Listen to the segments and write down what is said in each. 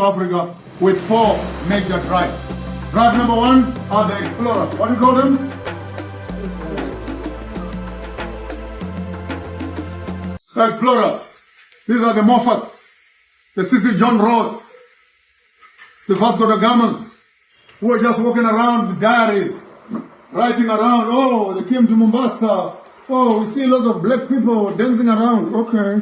Africa with 4 major tribes. Tribe number 1 are the explorers. What do you call them? The explorers. These are the Moffats, the Cecil John Rhodes, the Vasco da Gamas, who are just walking around with diaries, writing around. Oh, they came to Mombasa. Oh, we see lots of black people dancing around. Okay.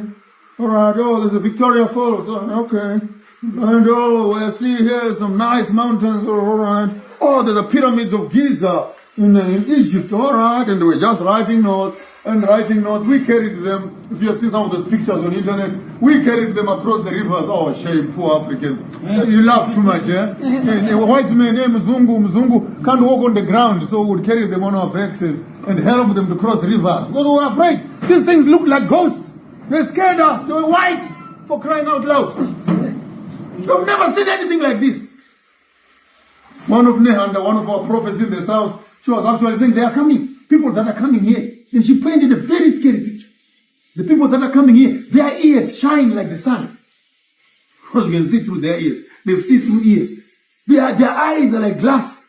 All right. Oh, there's a Victoria Falls. Oh, okay. And oh, I see here some nice mountains. Oh, all right. Oh, there's the pyramids of Giza in Egypt. All right. And they were just writing notes and writing notes. We carried them. If you have seen some of those pictures on the internet, we carried them across the rivers. Oh, shame, poor Africans. You laugh too much, yeah? White men, Mzungu, can't walk on the ground, so we would carry them on our backs and help them to cross rivers. Because we were afraid. These things looked like ghosts. They scared us. They were white, for crying out loud. You've never seen anything like this. One of Nehanda, one of our prophets in the south, she was actually saying, they are coming. People that are coming here. And she painted a very scary picture. The people that are coming here, their ears shine like the sun. Because you can see through their ears. They have see-through ears. Their eyes are like glass.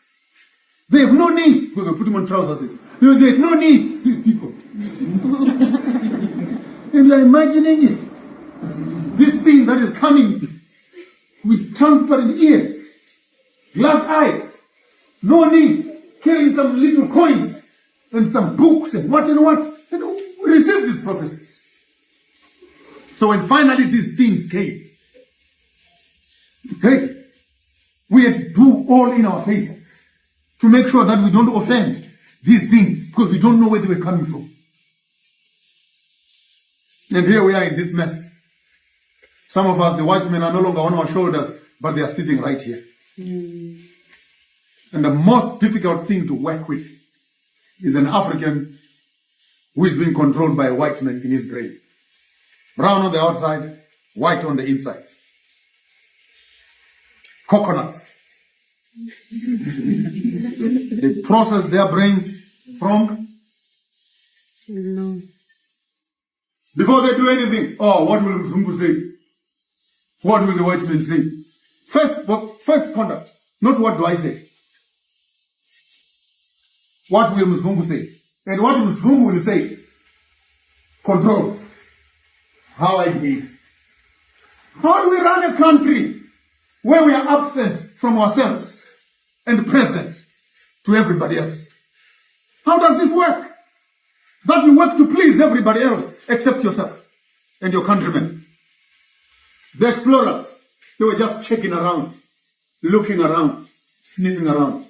They have no knees. Because they put them on trousers. They have no knees, these people. And you are imagining it. This thing that is coming with transparent ears, glass eyes, no knees, carrying some little coins and some books and what. And we received these prophecies. So when finally these things came, hey, we had to do all in our faith to make sure that we don't offend these things because we don't know where they were coming from. And here we are in this mess. Some of us, the white men, are no longer on our shoulders, but they are sitting right here. And the most difficult thing to work with is an African who is being controlled by a white man in his brain. Brown on the outside, white on the inside. Coconuts. They process their brains from... No. Before they do anything, oh, what will Mzungu say? What will the white man say? First conduct, not what do I say. What will Mzungu say? And what Mzungu will say controls how I behave. How do we run a country where we are absent from ourselves and present to everybody else? How does this work? That you work to please everybody else except yourself and your countrymen. The explorers, they were just checking around, looking around, sniffing around.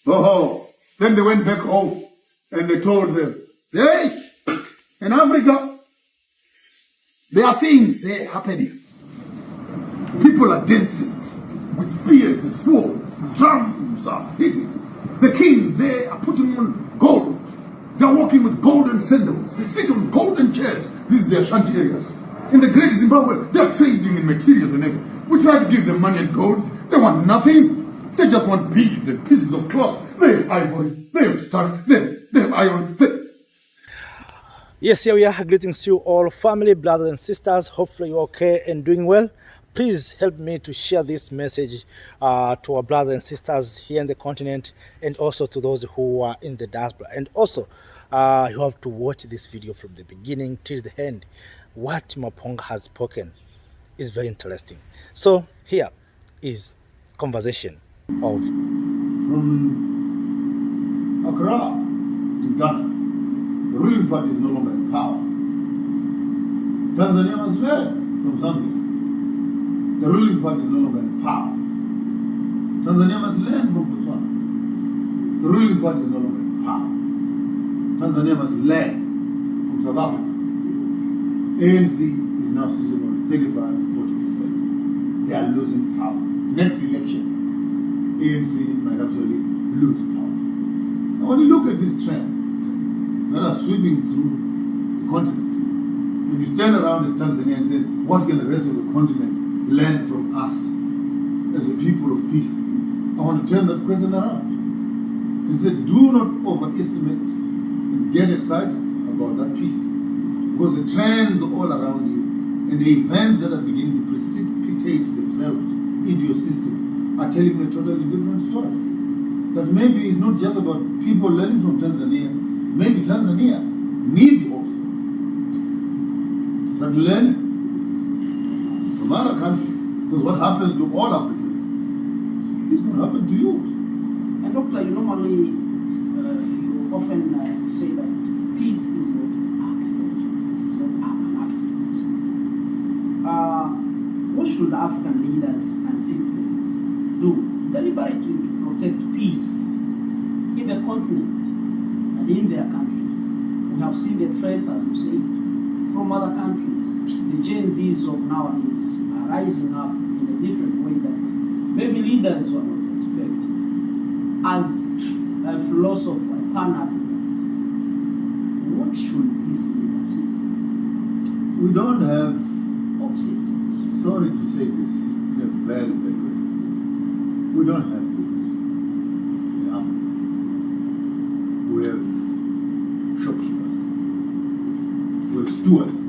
Oh, then they went back home and they told them, hey, in Africa, there are things there happening. People are dancing with spears and swords. Drums are hitting. The kings, they are putting on gold. They're walking with golden sandals. They sit on golden chairs. These are their shanty areas. In the Great Zimbabwe, they're trading in materials and everything. We try to give them money and gold. They want nothing. They just want beads and pieces of cloth. They have ivory. They have stone. They have iron. Yes, here we are. Greetings to you all, family, brothers and sisters. Hopefully you're okay and doing well. Please help me to share this message to our brothers and sisters here in the continent and also to those who are in the diaspora. And also, you have to watch this video from the beginning till the end. What Maponga has spoken is very interesting. So here is conversation of... From Accra to Ghana, the ruling party is no longer in power. Tanzania was led from Zambia. The ruling party is no longer in power. Tanzania must learn from Botswana. The ruling party is no longer in power. Tanzania must learn from South Africa. ANC is now sitting on 35-40%. They are losing power. Next election, ANC might actually lose power. Now when you look at these trends that are sweeping through the continent, and you stand around as Tanzania and say, what can the rest of the continent learn from us as a people of peace? I want to turn that question around and say, do not overestimate and get excited about that peace. Because the trends all around you and the events that are beginning to precipitate themselves into your system are telling a totally different story. That maybe it's not just about people learning from Tanzania. Maybe Tanzania needs also start learning from other countries. Because what happens to all Africans is going to happen to you. And Doctor, you normally, you often say that peace is not an accident. It's not an accident. What should African leaders and citizens do deliberately to protect peace in the continent and in their countries? We have seen the threats, as you say, from other countries. The Gen Zs of nowadays are rising up in a different way that maybe leaders were not expecting. As a philosopher, a Pan-African, what should these leaders do? We don't have, Citizens. sorry to say this in a very bad way, we don't have leaders in Africa. We have shopkeepers, we have stewards,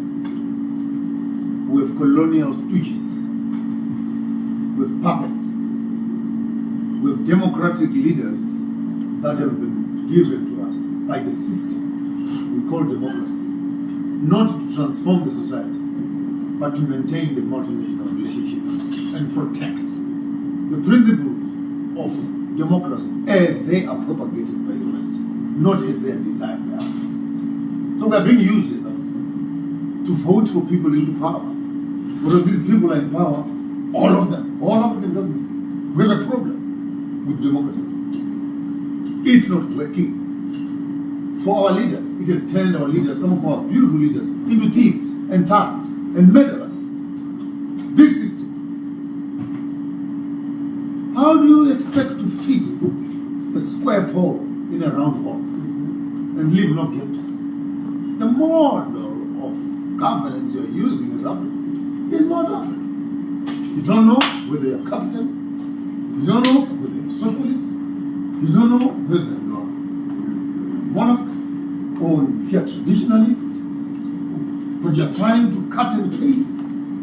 we have colonial stooges, we have puppets, we have democratic leaders that have been given to us by the system we call democracy, not to transform the society, but to maintain the multinational relationship and protect the principles of democracy as they are propagated by the West, not as they are desired by Africans. So we are being used as Africans to vote for people into power. Because these people are in power, all of them, all African governments, we have a problem with democracy. It's not working. For our leaders, it has turned our leaders, some of our beautiful leaders, into thieves and thugs and murderers. This system. How do you expect to fit a square pole in a round hole and leave no gaps? The model of governance you're using as African is not African. You don't know whether you're capitalists, you don't know whether you're socialists, you don't know whether you're monarchs or if you're traditionalists. But you're trying to cut and paste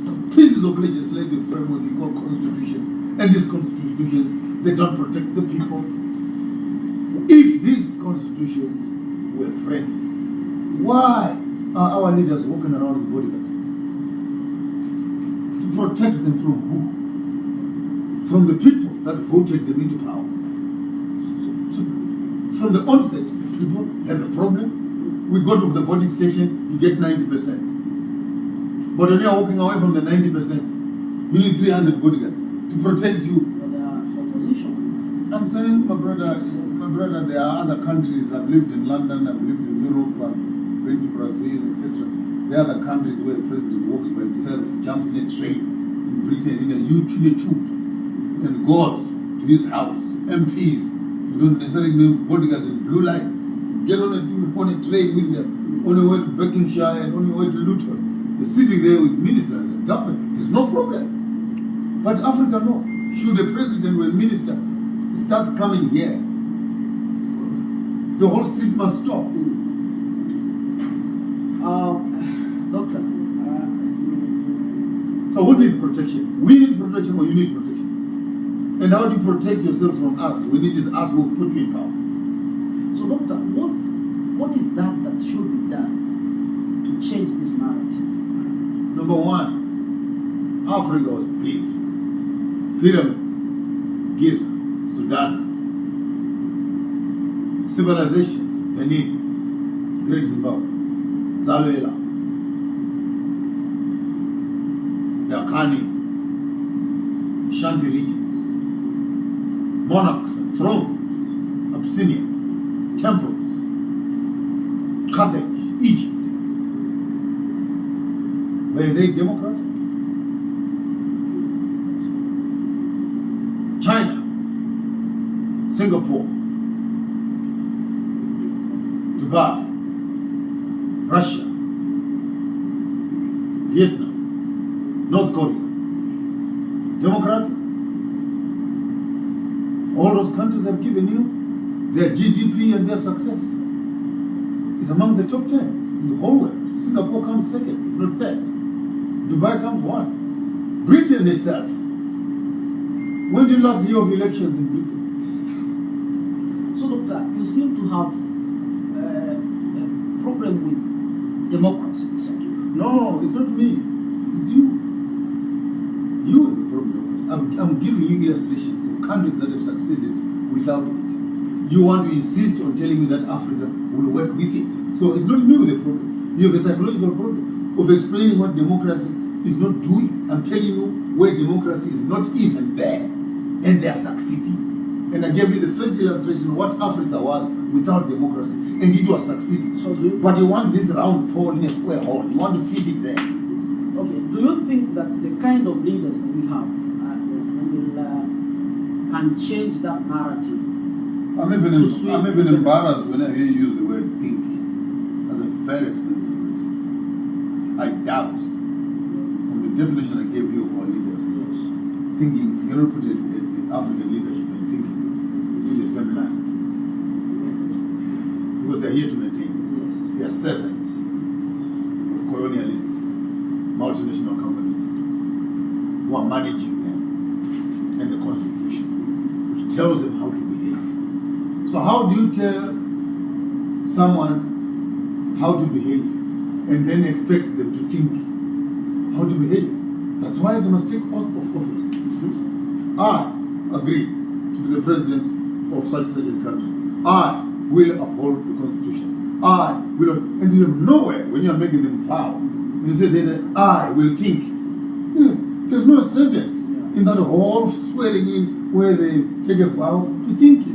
some pieces of legislative framework you call constitutions, and these constitutions, they don't protect the people. If these constitutions were friendly, why are our leaders walking around with bodyguards? To protect them from who? From the people that voted them into power. So from the onset, people have a problem. We go to the voting station, you get 90%. But when you're walking away from the 90%, you need 300 bodyguards to protect you. But they are opposition. I'm saying, my brother, there are other countries. I've lived in London, I've lived in Europe, I've been to Brazil, etc. There are other countries where the president walks by himself, jumps in a train in Britain, in a tube, and goes to his house. MPs, you don't necessarily need bodyguards in blue lights. Get on a train with them, on your way to Buckinghamshire and on your way to Luton. You're sitting there with ministers and government. There's no problem. But Africa, no. Should a president or a minister start coming here, the whole street must stop. Doctor, so who needs protection? We need protection or you need protection? And how do you protect yourself from us when it is us who put you in power? so Doctor, what is that should be done to change this narrative? Number one, Africa was built. Pyramids, Giza, Sudan, civilizations, Benin, Great Zimbabwe, Zalwela, the Akani, Shanti regions, monarchs and thrones, Abyssinia, temples, Carthage, Egypt. Were they democratic? China, Singapore, Dubai, Russia, Vietnam, North Korea, democratic? All those countries have given you their GDP and their success is among the top 10 in the whole world. Singapore comes second, if not third. Dubai comes one. Britain itself When did you last hear of elections in Britain? So, Doctor, you seem to have a problem with democracy. No, it's not me. It's you. You have a problem. I'm giving you illustrations of countries that have succeeded without it. You want to insist on telling me that Africa will work with it. So it's not me with a problem. You have a psychological problem of explaining what democracy is not doing. I'm telling you where democracy is not even there, and they are succeeding. And I gave you the first illustration of what Africa was without democracy, and it was succeeding. So but you want this round hole in a square hole. You want to feed it there. Okay. Do you think that the kind of leaders that we have can change that narrative? I'm even embarrassed when I hear you use the word think. That's a very expensive word. I doubt, from the definition I gave you of our leaders, thinking, you cannot put African leadership and thinking in the same line. Because they're here to maintain. They are servants of colonialists, multinational companies, who are managing them, and the Constitution, which tells them how to behave. So how do you tell someone how to behave and then expect them to think how to behave? That's why they must take oath of office. I agree to be the president of such a country. I will uphold the Constitution. I will, and you have nowhere when you are making them vow. You say then I will think. Yes, there's no sentence in that whole swearing in where they take a vow to thinking.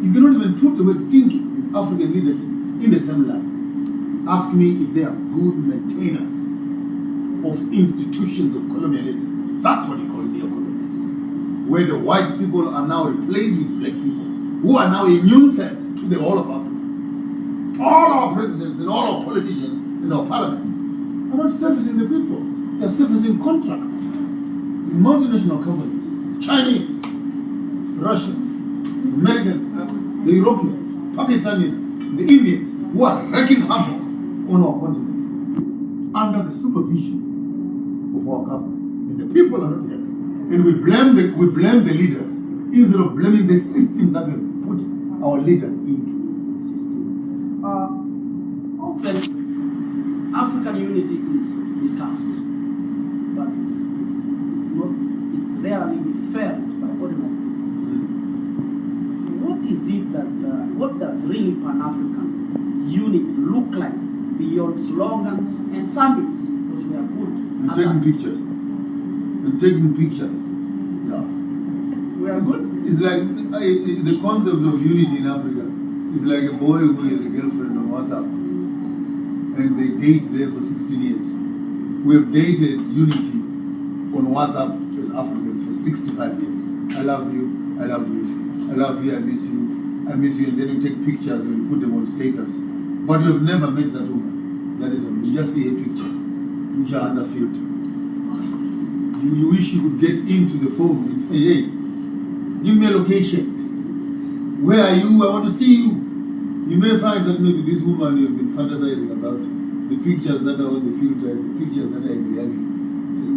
You cannot even put the word thinking in African leadership in the same line. Ask me if they are good maintainers of institutions of colonialism. That's what you call neocolonialism. Where the white people are now replaced with black people, who are now a nuisance to the whole of Africa. All our presidents and all our politicians and our parliaments are not servicing the people. They are servicing contracts. Multinational companies, Chinese, Russians, Americans, the Europeans, Pakistanians, the Indians, who are wreaking havoc on our continent under the supervision of our government. And the people are not happy. And we blame the leaders instead of blaming the system that we put our leaders into. Often African unity is discussed, but it's rarely felt by ordinary people. What is it that, what does really Pan-African unity look like beyond slogans and summits? Because we are good. And taking pictures. Yeah. We are good. It's like the concept of unity in Africa is like a boy who has a girlfriend on WhatsApp and they date there for 16 years. We have dated unity on WhatsApp as Africans for 65 years. I love you, I love you, I love you, I miss you, and then you take pictures and you put them on status. But you have never met that woman. That is all. You just see her pictures, which are under filter. You wish you could get into the phone and say, hey, give me a location. Where are you? I want to see you. You may find that maybe this woman you have been fantasizing about, the pictures that are on the filter, the pictures that are in reality.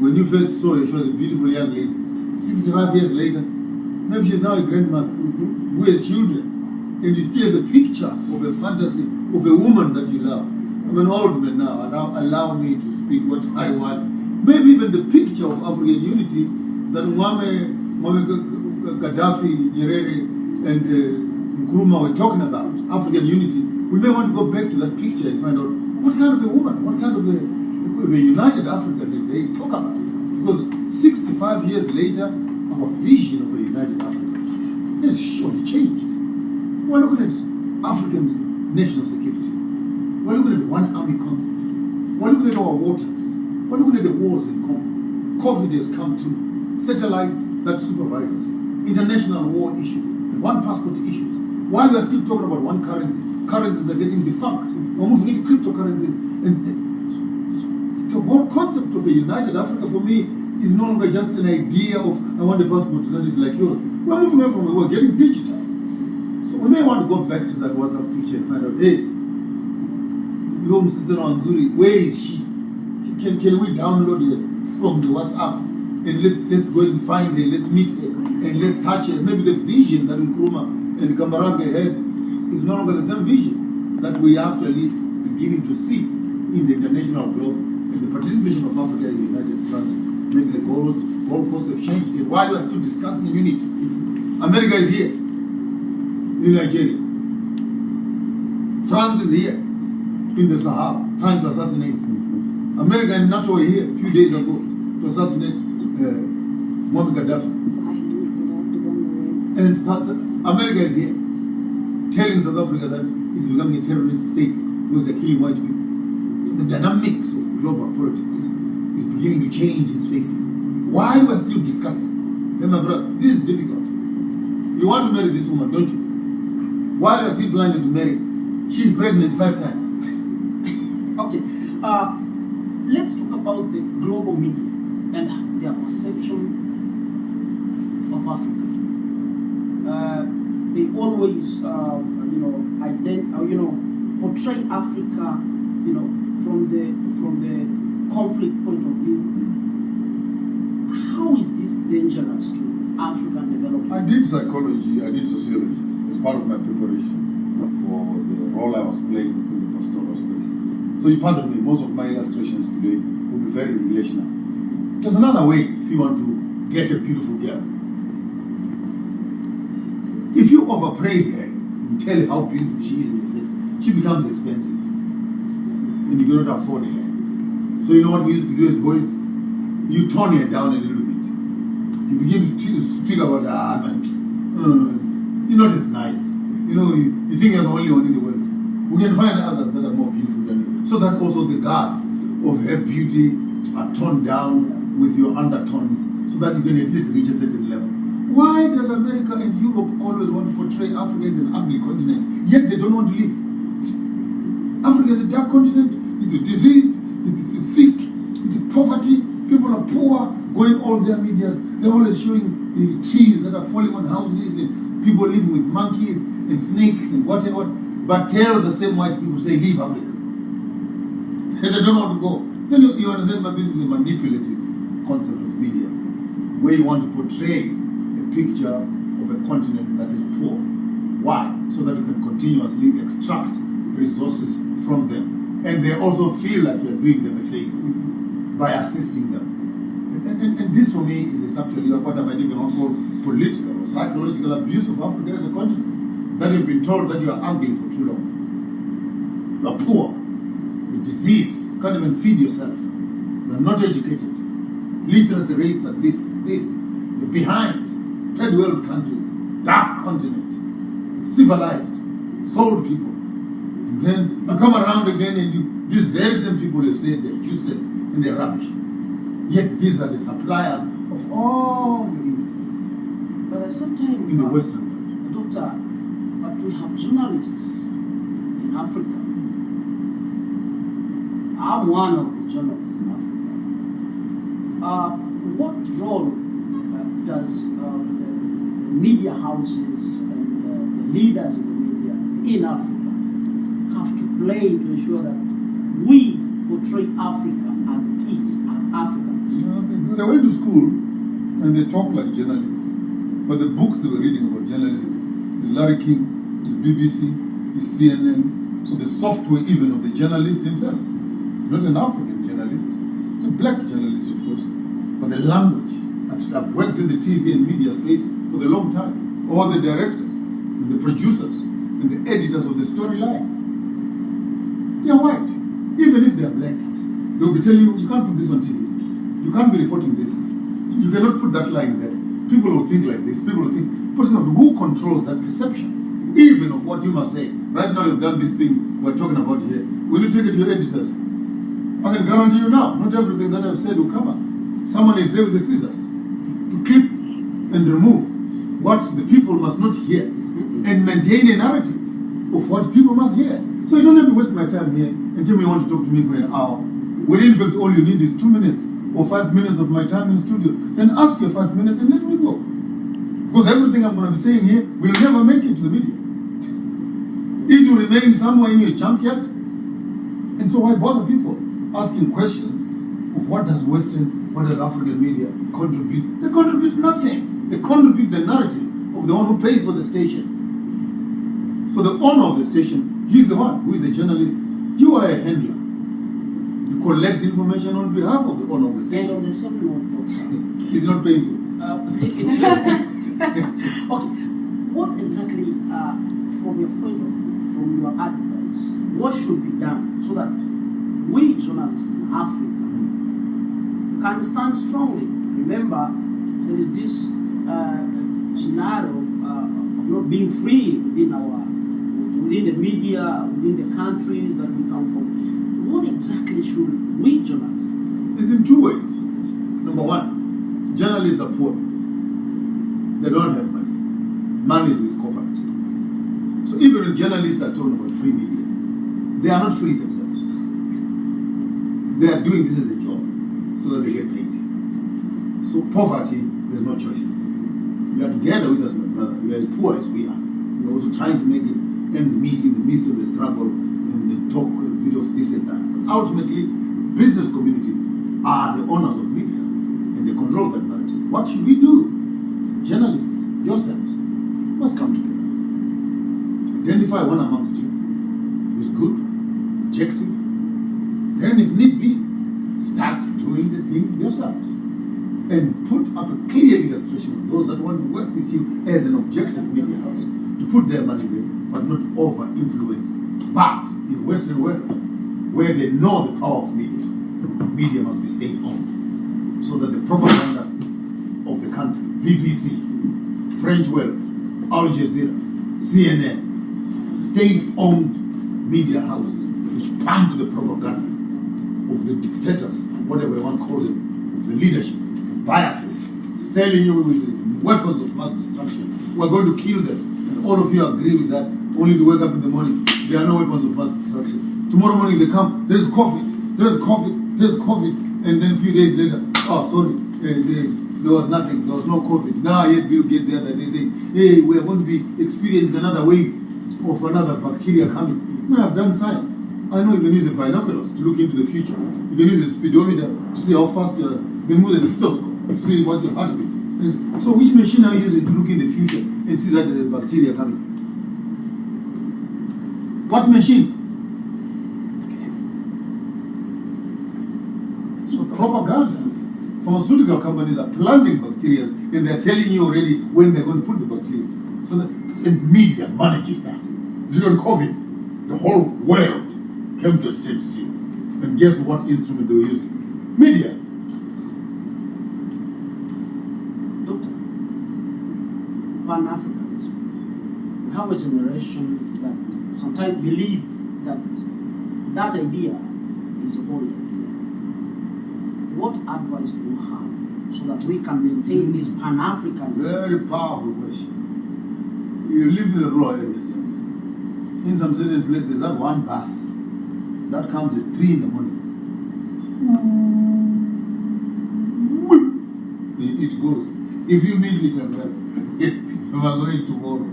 When you first saw her, she was a beautiful young lady. 65 years later, maybe she's now a grandmother who has children. And you still have a picture of a fantasy of a woman that you love. I'm an old man now, and now allow me to speak what I want. Maybe even the picture of African unity that Mwame Gaddafi, Nyerere, and Nkrumah were talking about, African unity. We may want to go back to that picture and find out what kind of a woman, what kind of a united Africa did they talk about. Because 65 years later, our vision of a united Africa has surely changed. We're looking at African national security. We're looking at one army concept. We're looking at our waters. We're looking at the wars in Congo. COVID has come through. Satellites that supervise us. International war issue. One passport issues. While we're still talking about one currency, currencies are getting defunct. We're moving into cryptocurrencies. And the whole concept of a united Africa for me is no longer just an idea of I want a passport that is like yours. We're moving away from it. We're getting digital. So we may want to go back to that WhatsApp picture and find out, hey, where is she? Can we download it from the WhatsApp and let's go and find her, let's meet her, and let's touch her. Maybe the vision that Nkrumah and Kambarage had is no longer the same vision that we are actually beginning to see in the international globe. And the participation of Africa in the United Front, maybe the goalposts have changed. And while we're still discussing unity, America is here in Nigeria. France is here in the Sahara trying to assassinate. America and NATO were here a few days ago to assassinate Muammar Gaddafi. And America is here telling South Africa that it's becoming a terrorist state because they're killing white people. So the dynamics of global politics is beginning to change its faces. Why we're still discussing? Then my brother, this is difficult. You want to marry this woman, don't you? Why are you still planning to marry? She's pregnant 5 times. Okay. Let's talk about the global media and their perception of Africa. They always, portray Africa, from the conflict point of view. How is this dangerous to African development? I did psychology, I did sociology as part of my preparation for the role I was playing in the pastoral space. So you pardon me, most of my illustrations today will be very relational. There's another way if you want to get a beautiful girl. If you overpraise her, you tell her how beautiful she is, she becomes expensive. And you cannot afford her. So you know what we used to do as boys? You tone her down a little bit. You begin to speak about, man, you're not as nice. You think you're the only one in the world. We can find others that are more beautiful than you. So that also the guards of her beauty are toned down with your undertones so that you can at least reach a certain level. Why does America and Europe always want to portray Africa as an ugly continent, yet they don't want to live? Africa is a dark continent, it's a diseased, it's sick, it's a poverty, people are poor, going all their medias, they're always showing the trees that are falling on houses and people living with monkeys and snakes and whatever. But tell the same white people, say, leave Africa. And they don't want to go. Then you understand that this is a manipulative concept of media, where you want to portray a picture of a continent that is poor. Why? So that you can continuously extract resources from them. And they also feel like you're doing them a favor by assisting them. And this for me is actually what I might even call political or psychological abuse of Africa as a continent. That you've been told that you are ugly for too long. You are poor, you're diseased, you can't even feed yourself, you are not educated, literacy rates are this, you're behind third world countries, dark continent, civilized, sold people. And then you come around again and these very same people have said they're useless and they're rubbish. Yet these are the suppliers of all the industries. But sometimes in the Western world. Doctor, but we have journalists in Africa. I'm one of the journalists in Africa. What role does the media houses and the leaders in the media in Africa have to play to ensure that we portray Africa as it is, as Africans? They went to school and they talk like journalists. But the books they were reading about journalism is Larry King, is BBC, is CNN. So the software even of the journalist himself. It's not an African journalist. It's a black journalist, of course. But the language. I've worked in the TV and media space for a long time. All the directors, and the producers, and the editors of the storyline. They are white. Even if they are black, they will be telling you, you can't put this on TV. You can't be reporting this. You cannot put that line there. People will think like this. People will think, who controls that perception? Even of what you must say. Right now you've done this thing we're talking about here. Will you take it to your editors? I can guarantee you now, not everything that I've said will come up. Someone is there with the scissors to clip and remove what the people must not hear and maintain a narrative of what people must hear. So you don't have to waste my time here and tell me you want to talk to me for an hour. When in fact all you need is 2 minutes or 5 minutes of my time in the studio. Then ask your 5 minutes and let me go. Because everything I'm going to be saying here will never make it to the media. It will remain somewhere in your junkyard. And so why bother people asking questions of what does Western What does African media contribute? They contribute nothing. They contribute the narrative of the one who pays for the station. So the owner of the station, he's the one who is a journalist. You are a handler. You collect information on behalf of the owner of the station. And on the same note, He's not paying for it. Okay, what exactly, from your point of view, from your advice, what should be done so that we journalists in Africa can stand strongly? Remember, there is this scenario of not being free within the media, within the countries that we come from. What exactly should we journalists do? It's in two ways. Number one, journalists are poor. They don't have money. Money is with corporate. So even when journalists are talking about free media, they are not free themselves. They are doing this as a job so that they get paid. So poverty, there's no choices. You are together with us, my brother. We are as poor as we are. We are also trying to make it ends meet in the midst of the struggle and talk a bit of this and that. But ultimately, the business community are the owners of media and they control that narrative. What should we do? Journalists, yourselves, must come together. Identify one amongst you who is good, objective. Then, if need be, start doing the thing yourselves. And put up a clear illustration of those that want to work with you as an objective media house, to put their money there, but not over-influence. But in Western world, where they know the power of media, media must be state-owned, so that the propaganda of the country, BBC, French World, Al Jazeera, CNN, state-owned media houses which pump the propaganda of the dictators, whatever you want to call them, of the leadership, of biases, selling you with weapons of mass destruction. We're going to kill them. And all of you agree with that, only to wake up in the morning, there are no weapons of mass destruction. Tomorrow morning they come, there's COVID, and then a few days later, oh sorry, there was nothing, there was no COVID. Now yet Bill Gates there, they say, hey, we are going to be experiencing another wave of another bacteria coming. Well, I've done science. I know you can use the binoculars to look into the future. You can use a speedometer to see how fast you can move the stethoscope to see what's your heartbeat. So which machine are you using to look in the future and see that there's a bacteria coming? What machine? So propaganda. Pharmaceutical companies are planting bacteria and they're telling you already when they're going to put the bacteria. So the media manages that. During COVID, the whole world came to a standstill. And guess what instrument they were using? Media. Doctor, Pan-Africanism. We have a generation that sometimes believe that that idea is a holy idea. What advice do you have so that we can maintain this Pan-Africanism? Very powerful question. You live in the rural areas, young man. In some certain places, there's that one bus that comes at 3 in the morning. It goes. If you miss it, you must wait tomorrow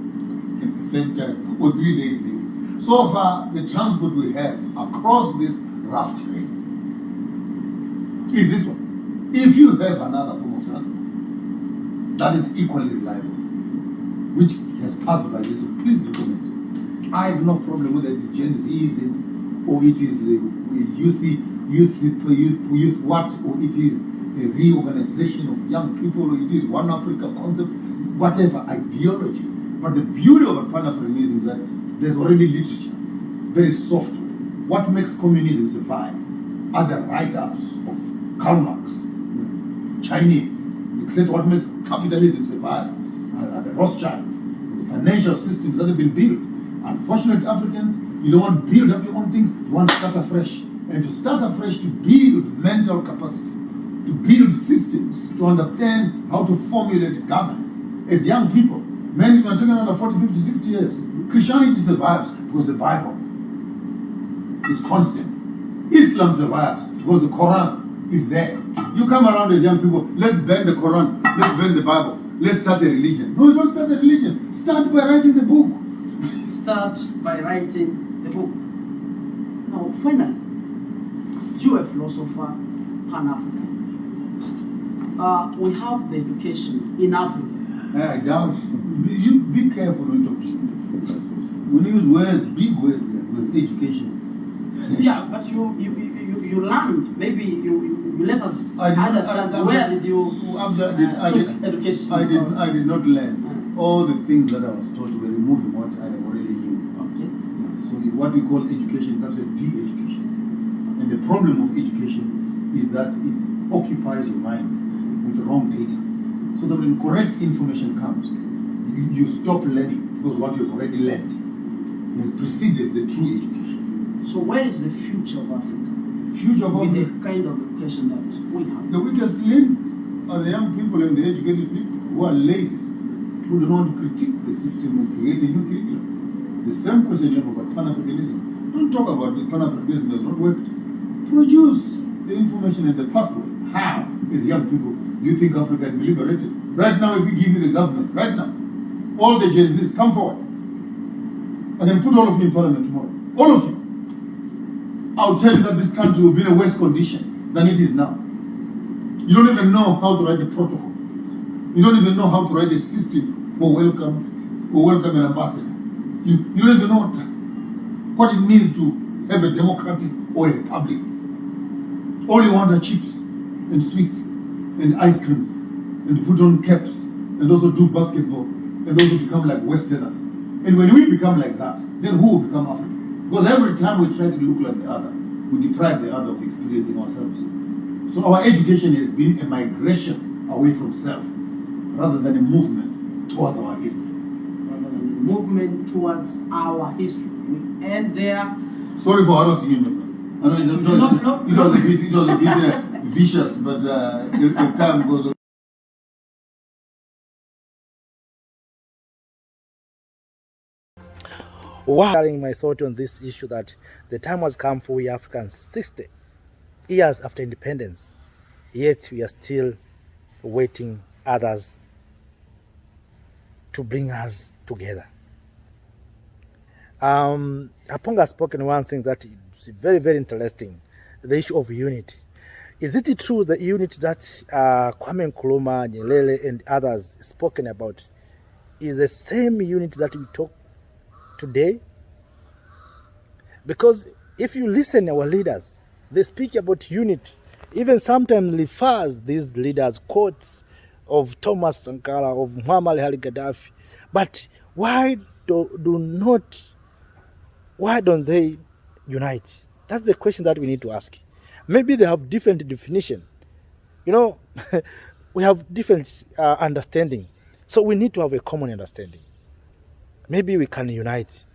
at the same time or 3 days later. So far, the transport we have across this rough terrain is this one. If you have another form of transport that is equally reliable, which has passed by this, please recommend it. I have no problem whether it's Gen Z or it is youth what, or it is a reorganization of young people, or it is one Africa concept, whatever ideology. But the beauty of Pan-Africanism is that there's already literature, very soft. What makes communism survive are the write-ups of Karl Marx, Chinese, etc. What makes capitalism survive are the Rothschild, the financial systems that have been built. Unfortunately, Africans, you don't want to build up your own things, you want to start afresh. And to start afresh, to build mental capacity, to build systems, to understand how to formulate governance. As young people, men who are talking about 40, 50, 60 years, Christianity survives because the Bible is constant. Islam survives because the Quran is there. You come around as young people, let's ban the Quran, let's ban the Bible, let's start a religion. No, you don't start a religion. Start by writing the book. Start by writing the book. Now, finally, you a philosopher, Pan-African. we have the education in Africa. I doubt. You be careful when you talk to me. When you use words, big words like with education. Yeah, but you learned. Maybe you let us understand where did you took education. I did not learn. All the things that I was taught were removing what I already knew. Okay. So what we call education is actually de-education. And the problem of education is that it occupies your mind with wrong data. So that when correct information comes, you stop learning because what you've already learned is preceded the true education. So where is the future of Africa? The future of Africa, the kind of education that we have. the weakest link are the young people and the educated people who are lazy, who do not critique the system and create a new curriculum. The same question you have about Pan-Africanism. Don't talk about the Pan-Africanism has not worked. Produce the information and the pathway. How, as young people, do you think Africa is liberated? Right now, if we give you the government, right now, all the Gen Zs, come forward. I can put all of you in parliament tomorrow. All of you. I'll tell you that this country will be in a worse condition than it is now. You don't even know how to write a protocol. You don't even know how to write a system for welcome an ambassador. You don't even know what it means to have a democratic or a republic. All you want are chips and sweets and ice creams and to put on caps and also do basketball and also become like Westerners. And when we become like that, then who will become African? Because every time we try to look like the other, we deprive the other of experiencing ourselves. So our education has been a migration away from self rather than a movement towards our history. Rather than a movement towards our history. We end there. Sorry for harassing you. I know it was a bit vicious, but as time goes on. Wow. Sharing my thought on this issue that the time has come for we Africans 60 years after independence, yet we are still waiting others to bring us together. Maponga has spoken one thing that is very, very interesting, the issue of unity. Is it true the unity that Kwame Nkrumah, Nyerere and others spoken about is the same unity that we talk today? Because if you listen to our leaders, they speak about unity, even sometimes refers these leaders quotes of Thomas Sankara, of Muammar al-Gaddafi. But why don't they unite? That's the question that we need to ask. Maybe they have different definition. You know, we have different understanding. So we need to have a common understanding. Maybe we can unite.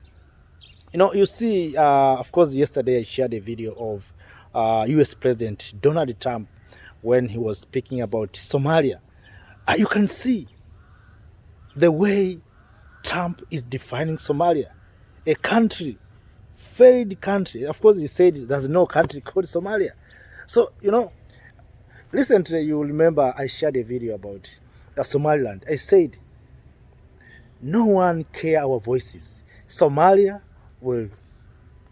You know, you see, of course, yesterday I shared a video of US President Donald Trump when he was speaking about Somalia. You can see the way Trump is defining Somalia, a country, failed country. Of course, he said there's no country called Somalia. So, you know, recently you will remember I shared a video about Somaliland. I said, no one care our voices. Somalia will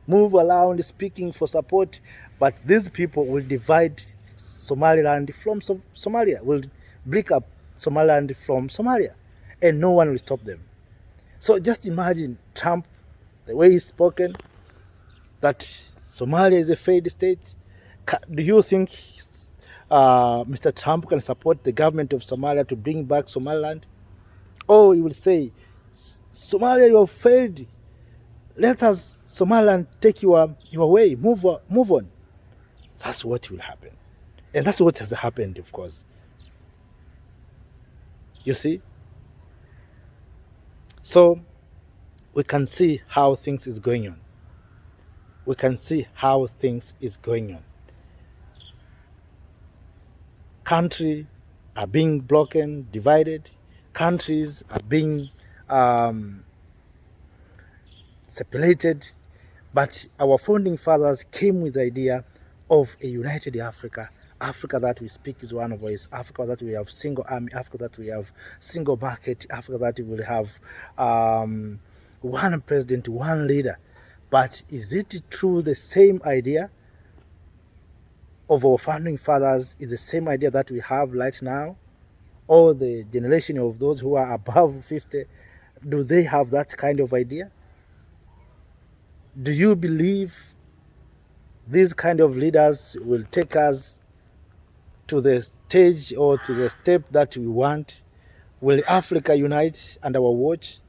move around speaking for support, but these people will divide Somaliland from Somalia, will break up Somaliland from Somalia, and no one will stop them. So just imagine Trump, the way he's spoken, that Somalia is a failed state. Do you think Mr. Trump can support the government of Somalia to bring back Somaliland? Or he will say, Somalia, you have failed. Let us, Somaliland, take your way. Move on. That's what will happen. And that's what has happened, of course. You see? So, we can see how things is going on. We can see how things is going on. Countries are being broken, divided. Countries are being separated. But our founding fathers came with the idea of a united Africa, Africa that we speak with one voice, Africa that we have single army, Africa that we have single market, Africa that we will have one president, one leader. But is it true the same idea? of our founding fathers is the same idea that we have right now? Or the generation of those who are above 50, do they have that kind of idea? Do you believe these kind of leaders will take us to the stage or to the step that we want? Will Africa unite under our watch?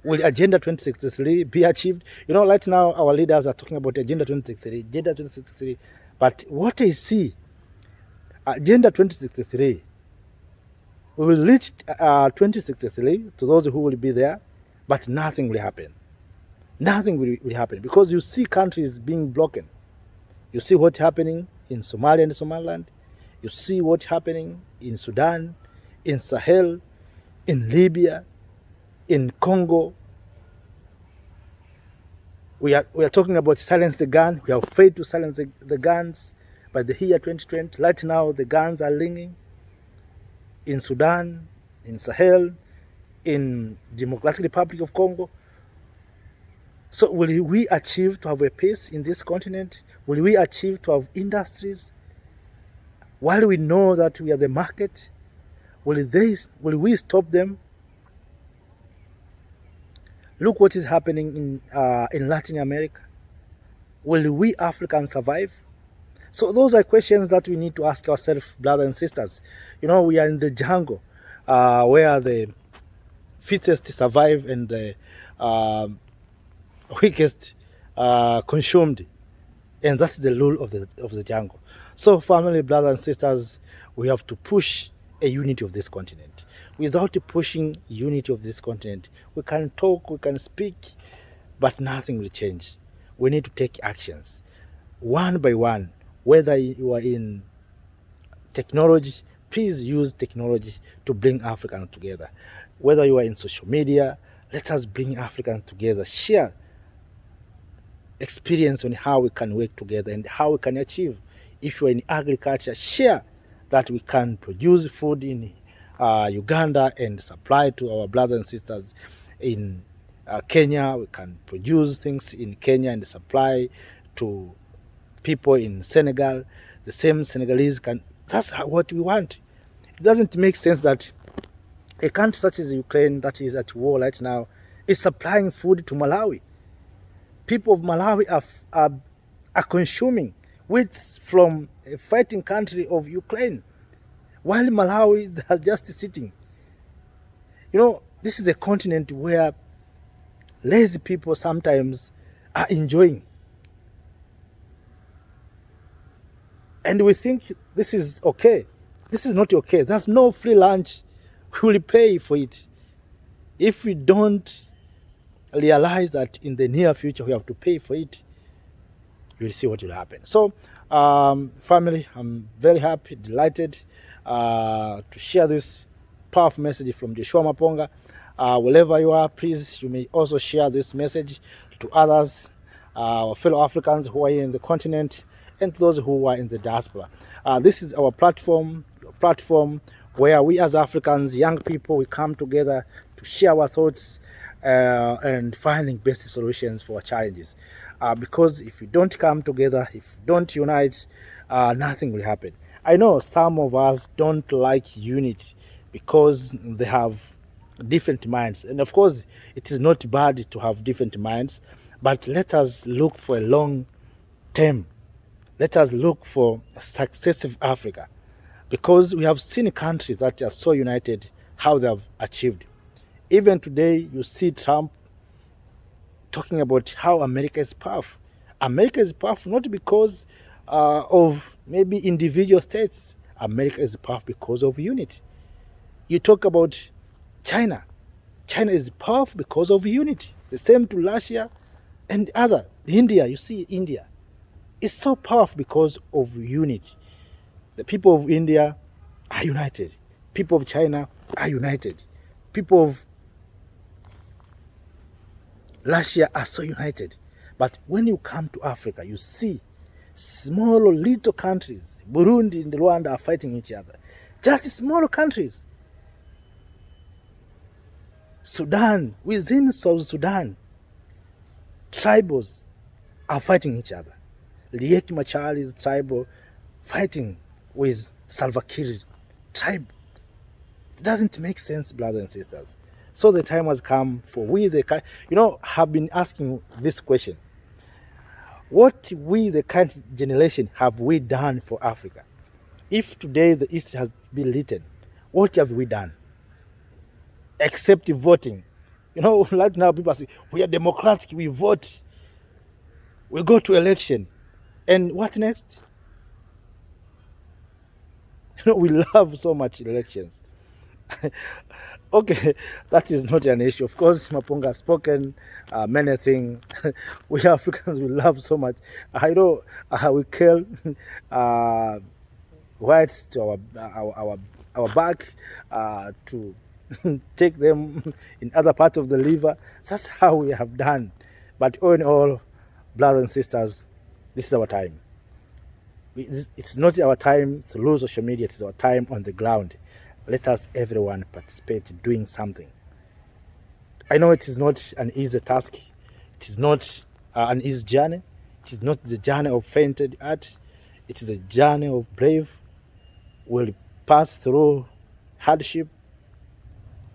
Will Agenda 2063 be achieved? You know, right now our leaders are talking about Agenda 2063, but what I see, Agenda 2063, we will reach 2063 to those who will be there, but nothing will happen. Nothing will happen because you see countries being broken. You see what's happening in Somalia and Somaliland. You see what's happening in Sudan, in Sahel, in Libya, in Congo. We are talking about silence the gun. We have failed to silence the guns by the year 2020. Right now, the guns are ringing in Sudan, in Sahel, in Democratic Republic of Congo. So will we achieve to have a peace in this continent? Will we achieve to have industries? While we know that we are the market, will we stop them? Look what is happening in Latin America. Will we Africans survive? So those are questions that we need to ask ourselves, brothers and sisters. You know, we are in the jungle where the fittest survive and the weakest consumed, and that's the rule of the jungle. So family, brothers and sisters, we have to push a unity of this continent. Without pushing unity of this continent, we can talk, we can speak, but nothing will change. We need to take actions one by one. Whether you are in technology, please use technology to bring Africans together. Whether you are in social media, let us bring Africans together, share experience on how we can work together and how we can achieve. If you are in agriculture, share that we can produce food in Uganda and supply to our brothers and sisters in Kenya. We can produce things in Kenya and supply to people in Senegal. The same Senegalese can. That's what we want. It doesn't make sense that a country such as Ukraine, that is at war right now, is supplying food to Malawi. People of Malawi are consuming wheat from a fighting country of Ukraine, while Malawi are just sitting. You know, this is a continent where lazy people sometimes are enjoying. And we think this is okay. This is not okay. There's no free lunch. We will pay for it. If we don't realize that in the near future we have to pay for it, you'll see what will happen. So, family, I'm very happy, delighted to share this powerful message from Joshua Maponga. Wherever you are, please, you may also share this message to others, our fellow Africans who are in the continent and those who are in the diaspora. This is our platform where we as Africans, young people, we come together to share our thoughts and finding best solutions for our challenges. Because if we don't come together, if we don't unite, nothing will happen. I know some of us don't like unity because they have different minds. And of course, it is not bad to have different minds, but let us look for a long term. Let us look for a successive Africa, because we have seen countries that are so united, how they have achieved. Even today, you see Trump talking about how America is powerful. America is powerful not because of maybe individual states. America is powerful because of unity. You talk about China. China is powerful because of unity. The same to Russia and other. India, you see India is so powerful because of unity. The people of India are united. People of China are united. People of Russia are so united. But when you come to Africa, you see small little countries, Burundi and Rwanda, are fighting each other. Just small countries. Sudan, within South Sudan, tribals are fighting each other. Riek Machar's tribal fighting with Salva Kiir tribe. It doesn't make sense, brothers and sisters. So the time has come for we, have been asking this question. What we, the current generation, have we done for Africa? If today the East has been written, what have we done? Except voting. Right now people say, we are democratic, we vote, we go to election. And what next? We love so much elections. Okay, that is not an issue. Of course, Maponga has spoken many things. We Africans, we love so much. I know we kill whites to our back to take them in other parts of the liver. That's how we have done. But all in all, brothers and sisters, this is our time. It's not our time through social media, it's our time on the ground. Let us, everyone, participate in doing something. I know it is not an easy task. It is not an easy journey. It is not the journey of fainted heart. It is a journey of brave. We'll pass through hardship,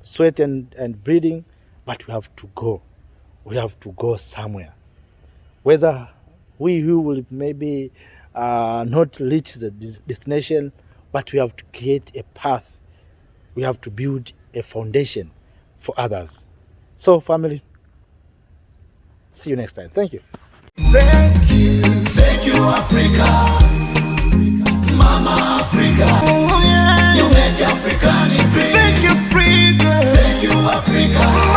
sweat and bleeding, but we have to go. We have to go somewhere. Whether we who will maybe not reach the destination, but we have to create a path. We have to build a foundation for others. So, family, see you next time. Thank you. Thank you, Africa, Mama Africa. Oh, yeah. You make African great. Thank you, Africa. Thank you, Africa.